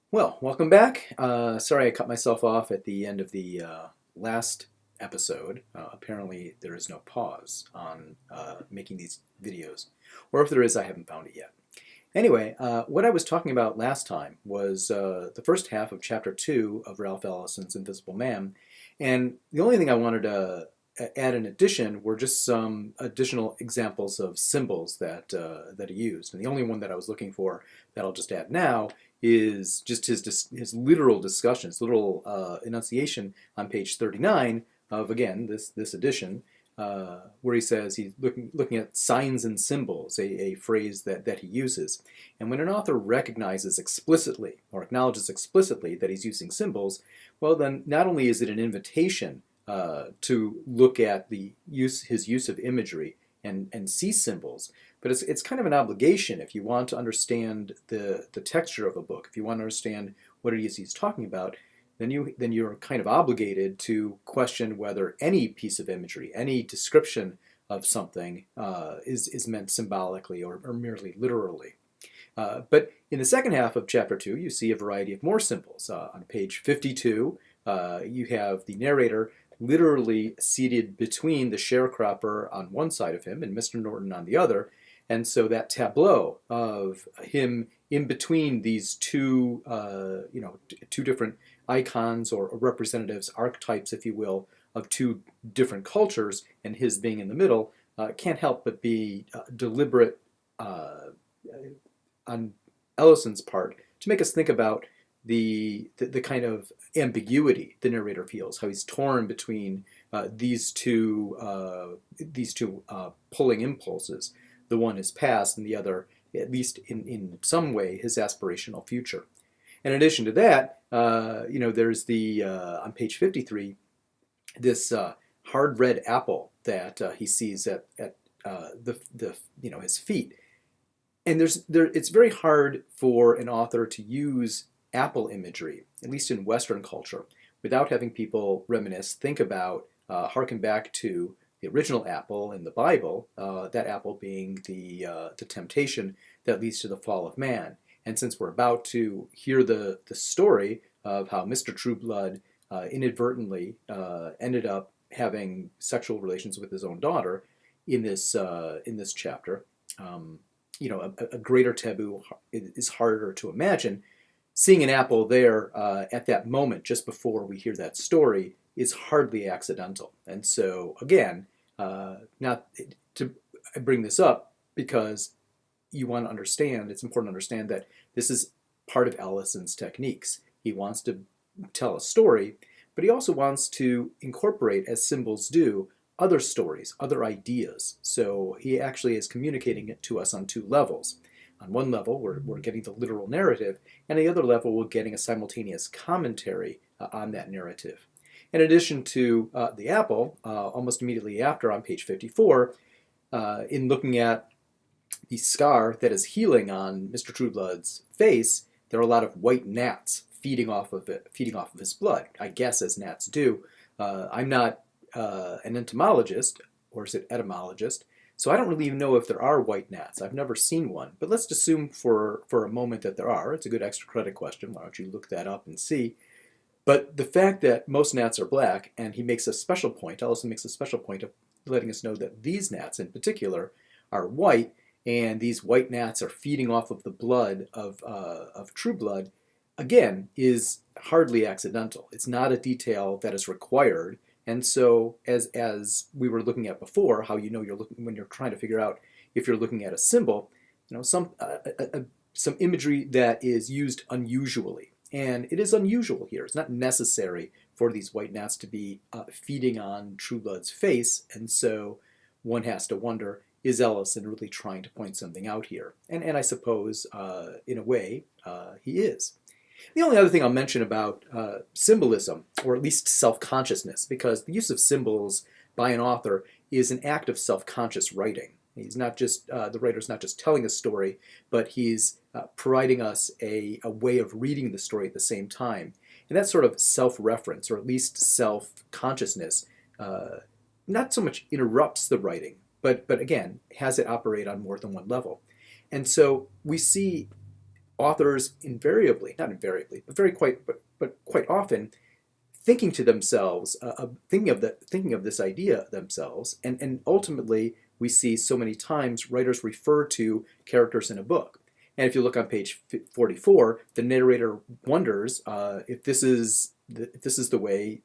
Well, welcome back. Sorry I cut myself off at the end of the last episode. Apparently, there is no pause on making these videos, or if there is, I haven't found it yet. Anyway, what I was talking about last time was the first half of Chapter 2 of Ralph Ellison's Invisible Man, and the only thing I wanted to add in addition were just some additional examples of symbols that he used. And the only one that I was looking for that I'll just add now is just his literal discussion, his literal enunciation on page 39 of, again, this edition, where he says he's looking at signs and symbols, a phrase that he uses. And when an author recognizes explicitly or acknowledges explicitly that he's using symbols, well, then not only is it an invitation to look at his use of imagery and see symbols, but it's kind of an obligation if you want to understand the texture of a book, if you want to understand what it is he's talking about, then you're kind of obligated to question whether any piece of imagery, any description of something is meant symbolically or merely literally. But in the second half of chapter 2, you see a variety of more symbols. On page 52, you have the narrator literally seated between the sharecropper on one side of him and Mr. Norton on the other. And so that tableau of him in between these two, two different icons or representatives, archetypes, if you will, of two different cultures, and his being in the middle, can't help but be deliberate on Ellison's part to make us think about the kind of ambiguity the narrator feels, how he's torn between these two pulling impulses. The one is past, and the other, at least in some way, his aspirational future. In addition to that, there's the on page 53 this hard red apple that he sees at his feet, and it's very hard for an author to use apple imagery, at least in Western culture, without having people reminisce, think about, harken back to the original apple in the Bible, that apple being the temptation that leads to the fall of man. And since we're about to hear the story of how Mr. Trueblood inadvertently ended up having sexual relations with his own daughter in this chapter, a greater taboo is harder to imagine. Seeing an apple there at that moment, just before we hear that story, is hardly accidental. And so, again, I bring this up because you want to understand, it's important to understand that this is part of Ellison's techniques. He wants to tell a story, but he also wants to incorporate, as symbols do, other stories, other ideas. So he actually is communicating it to us on two levels. On one level, we're getting the literal narrative, and on the other level, we're getting a simultaneous commentary on that narrative. In addition to the apple, almost immediately after on page 54, in looking at the scar that is healing on Mr. Trueblood's face, there are a lot of white gnats feeding off of his blood, I guess as gnats do. I'm not an entomologist, or is it etymologist, so I don't really even know if there are white gnats. I've never seen one, but let's assume for a moment that there are. It's a good extra credit question. Why don't you look that up and see? But the fact that most gnats are black, and he makes a special point, Ellison makes a special point of letting us know that these gnats in particular are white, and these white gnats are feeding off of the blood of Trueblood, again, is hardly accidental. It's not a detail that is required. And so, as we were looking at before, how you're looking when you're trying to figure out if you're looking at a symbol, some imagery that is used unusually, and it is unusual here. It's not necessary for these white gnats to be feeding on Trueblood's face, and so one has to wonder: is Ellison really trying to point something out here? And I suppose, in a way, he is. The only other thing I'll mention about symbolism, or at least self-consciousness, because the use of symbols by an author is an act of self-conscious writing. He's not just, the writer's not just telling a story, but he's providing us a way of reading the story at the same time. And that sort of self-reference, or at least self-consciousness, not so much interrupts the writing, but again, has it operate on more than one level. And so we see authors invariably, not invariably, but but quite often, thinking to themselves, thinking of this idea themselves, and ultimately we see so many times writers refer to characters in a book. And if you look on page 44, the narrator wonders if this is the way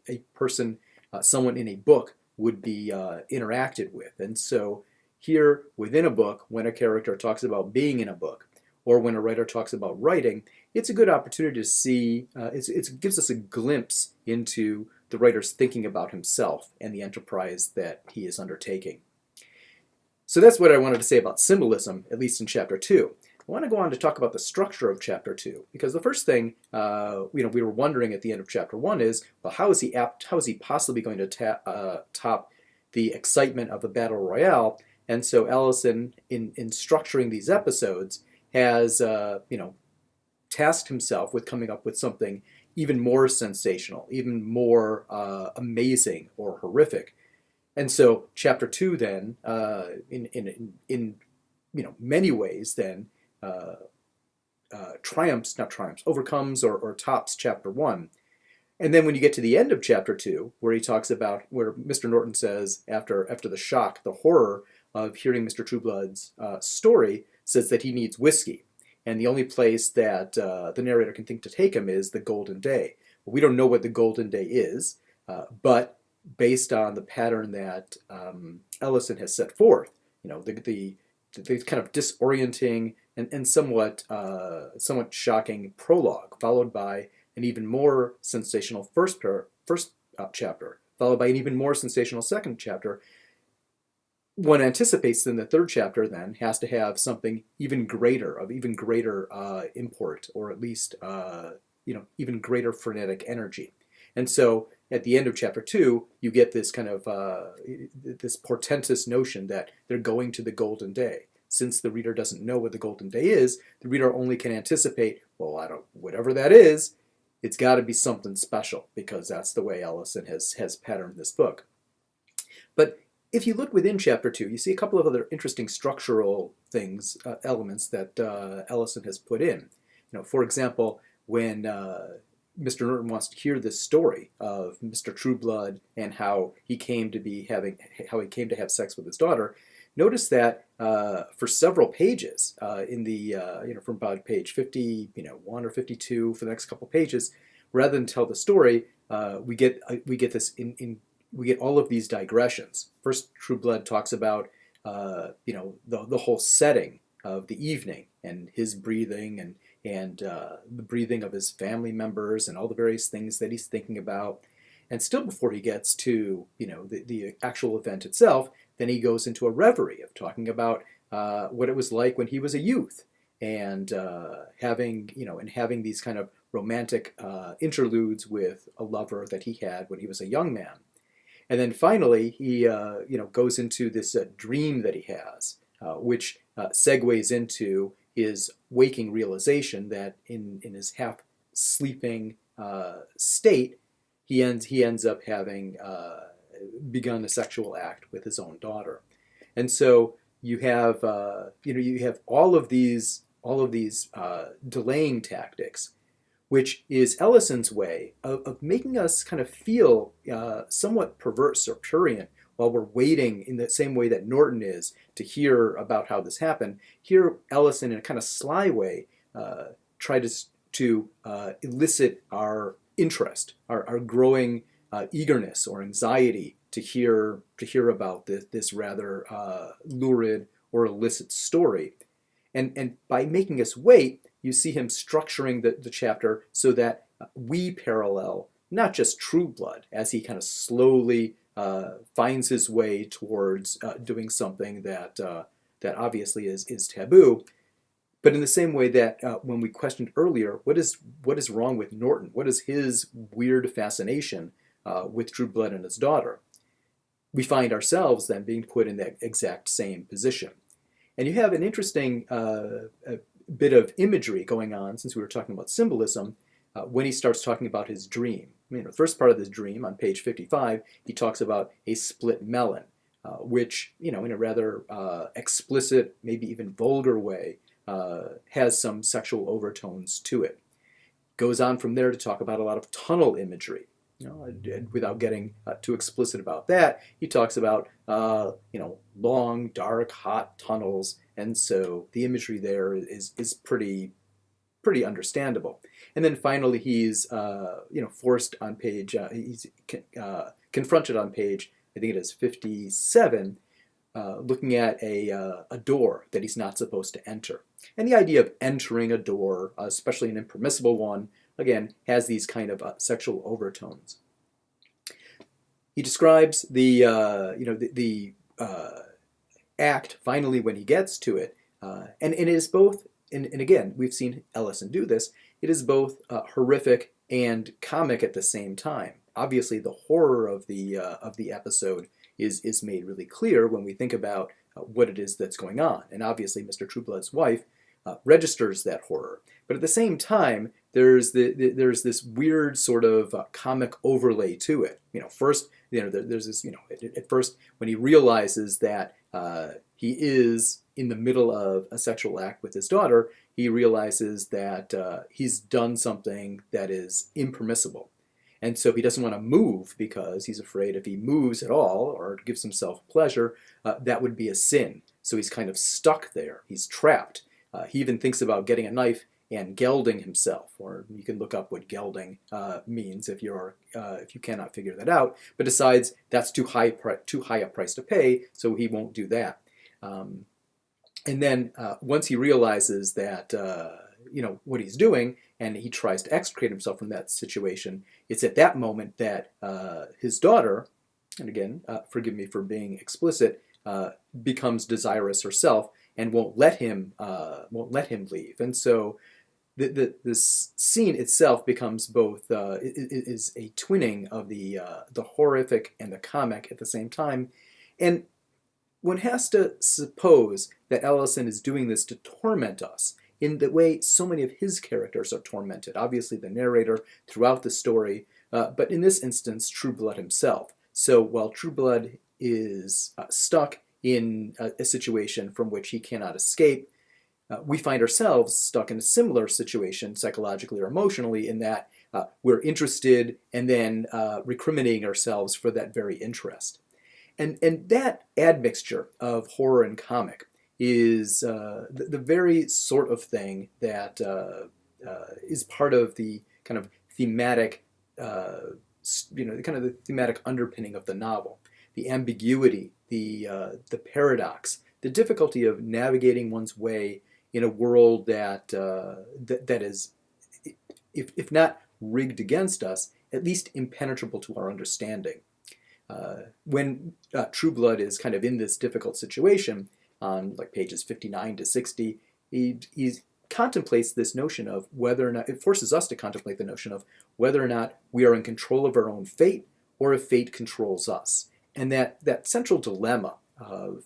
a person, someone in a book would be interacted with. And so here within a book, when a character talks about being in a book, or when a writer talks about writing, it's a good opportunity to see, it gives us a glimpse into the writer's thinking about himself and the enterprise that he is undertaking. So that's what I wanted to say about symbolism, at least in chapter 2. I want to go on to talk about the structure of chapter 2, because the first thing we were wondering at the end of chapter 1 is, well, how is he possibly going to top the excitement of a battle royale? And so Ellison, in structuring these episodes, has tasked himself with coming up with something even more sensational, even more amazing or horrific. And so chapter 2 then, in many ways then, overcomes or tops chapter 1. And then when you get to the end of chapter 2, where he talks about, where Mr. Norton says, after the shock, the horror of hearing Mr. Trueblood's story, says that he needs whiskey. And the only place that the narrator can think to take him is the Golden Day. Well, we don't know what the Golden Day is, but based on the pattern that Ellison has set forth, the kind of disorienting and somewhat shocking prologue, followed by an even more sensational first chapter, followed by an even more sensational second chapter. One anticipates then the third chapter then has to have something even greater, import, or at least even greater frenetic energy. And so at the end of chapter 2, you get this kind of this portentous notion that they're going to the Golden Day. Since the reader doesn't know what the Golden Day is, the reader only can anticipate, well, whatever that is, it's got to be something special, because that's the way Ellison has patterned this book. But if you look within chapter 2, you see a couple of other interesting structural things, elements that Ellison has put in. For example, when Mr. Norton wants to hear this story of Mr. Trueblood and how he came to have sex with his daughter, notice that for several pages from about page 51 or 52, for the next couple pages, rather than tell the story, we get all of these digressions. First, Trueblood talks about the whole setting of the evening and his breathing and the breathing of his family members and all the various things that he's thinking about. And still before he gets to the actual event itself, then he goes into a reverie of talking about what it was like when he was a youth, and having these kind of romantic interludes with a lover that he had when he was a young man. And then finally, he goes into this dream that he has, which segues into his waking realization that in his half sleeping state, he ends up having begun a sexual act with his own daughter. And so you have all of these delaying tactics, which is Ellison's way of making us kind of feel somewhat perverse or prurient while we're waiting, in the same way that Norton is, to hear about how this happened. Here, Ellison, in a kind of sly way, tried to elicit our interest, our growing eagerness or anxiety to hear about this rather lurid or illicit story. And by making us wait, you see him structuring the chapter so that we parallel not just Trueblood as he kind of slowly finds his way towards doing something that obviously is taboo, but in the same way that when we questioned earlier, what is wrong with Norton? What is his weird fascination with Trueblood and his daughter? We find ourselves then being put in that exact same position. And you have an interesting bit of imagery going on, since we were talking about symbolism, when he starts talking about his dream. The first part of this dream, on page 55, he talks about a split melon, which, in a rather explicit, maybe even vulgar way, has some sexual overtones to it. Goes on from there to talk about a lot of tunnel imagery. Without getting too explicit about that, he talks about long, dark, hot tunnels, and so the imagery there is pretty understandable. And then finally, he's forced on page he's confronted on page, I think it is 57, looking at a door that he's not supposed to enter. And the idea of entering a door, especially an impermissible one, again, has these kind of sexual overtones. He describes the act finally when he gets to it, and it is both. And again, we've seen Ellison do this. It is both horrific and comic at the same time. Obviously, the horror of the episode is made really clear when we think about what it is that's going on. And obviously, Mr. Trueblood's wife registers that horror. But at the same time, there's this weird sort of comic overlay to it. First, there's this, at first when he realizes that he is in the middle of a sexual act with his daughter, he realizes that he's done something that is impermissible. And so he doesn't want to move because he's afraid if he moves at all or gives himself pleasure, that would be a sin. So he's kind of stuck there. He's trapped. He even thinks about getting a knife and gelding himself, or you can look up what gelding means if you cannot figure that out. But decides that's too high a price to pay, so he won't do that. And then once he realizes that what he's doing, and he tries to extricate himself from that situation, it's at that moment that his daughter, and again, forgive me for being explicit, becomes desirous herself and won't let him leave. And so this scene itself becomes both is a twinning of the horrific and the comic at the same time, and one has to suppose that Ellison is doing this to torment us in the way so many of his characters are tormented. Obviously, the narrator throughout the story, but in this instance, Trueblood himself. So while Trueblood is stuck in a situation from which he cannot escape, we find ourselves stuck in a similar situation psychologically or emotionally in that we're interested and then recriminating ourselves for that very interest. And that admixture of horror and comic is the very sort of thing that is part of the kind of thematic, the thematic underpinning of the novel. The ambiguity, the paradox, the difficulty of navigating one's way in a world that is, if not rigged against us, at least impenetrable to our understanding. When Trueblood is kind of in this difficult situation, on like pages 59 to 60, he contemplates this notion of whether or not, it forces us to contemplate the notion of whether or not we are in control of our own fate or if fate controls us. And that central dilemma of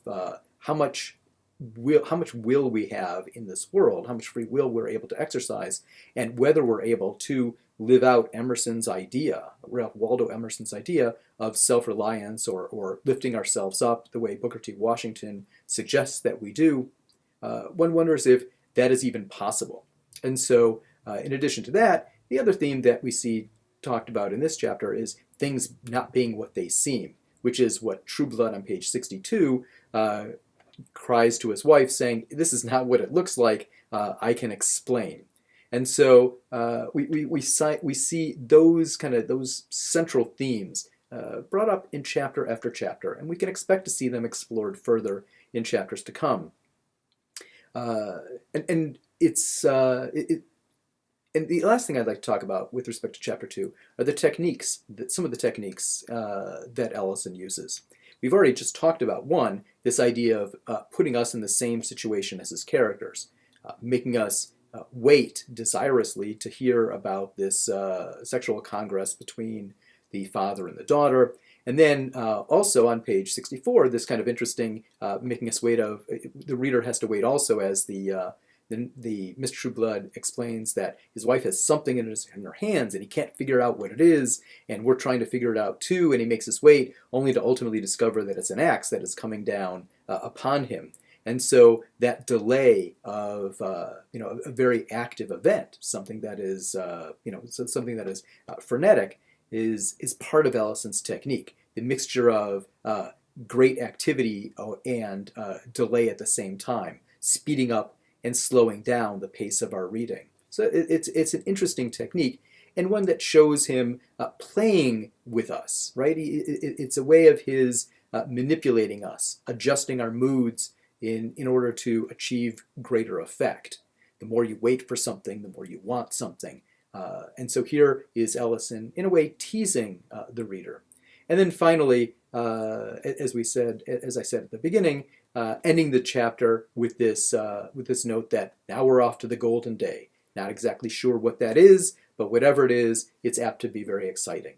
how much will we have in this world, how much free will we're able to exercise, and whether we're able to live out Emerson's idea, Ralph Waldo Emerson's idea of self-reliance or lifting ourselves up the way Booker T. Washington suggests that we do. One wonders if that is even possible. And so, in addition to that, the other theme that we see talked about in this chapter is things not being what they seem, which is what Trueblood on page 62 cries to his wife, saying, "This is not what it looks like. I can explain." And so we see those central themes brought up in chapter after chapter, and we can expect to see them explored further in chapters to come. And the last thing I'd like to talk about with respect to chapter 2 are the techniques, some of the techniques that Ellison uses. We've already just talked about one, this idea of putting us in the same situation as his characters, making us wait desirously to hear about this sexual congress between the father and the daughter. And then also on page 64, this kind of interesting making us wait of, the reader has to wait also as the Mr. Trueblood explains that his wife has something in her hands and he can't figure out what it is, and we're trying to figure it out too, and he makes us wait only to ultimately discover that it's an axe that is coming down upon him. And so that delay of a very active event, something that is something that is frenetic, is part of Ellison's technique. The mixture of great activity and delay at the same time, speeding up and slowing down the pace of our reading. So it's an interesting technique, and one that shows him playing with us, right? It's a way of his manipulating us, adjusting our moods in order to achieve greater effect. The more you wait for something, the more you want something. And so here is Ellison, in a way, teasing the reader. And then finally, as I said at the beginning, ending the chapter with this note that now we're off to the golden day. Not exactly sure what that is, but whatever it is, it's apt to be very exciting.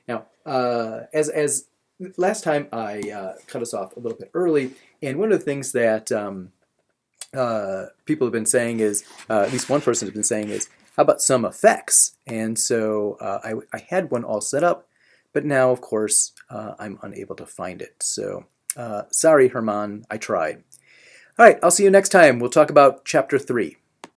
Now, as last time I cut us off a little bit early, and one of the things that people have been saying is, at least one person has been saying is, how about some effects? And so I had one all set up, but now, of course, I'm unable to find it. So sorry, Herman, I tried. All right, I'll see you next time. We'll talk about Chapter 3.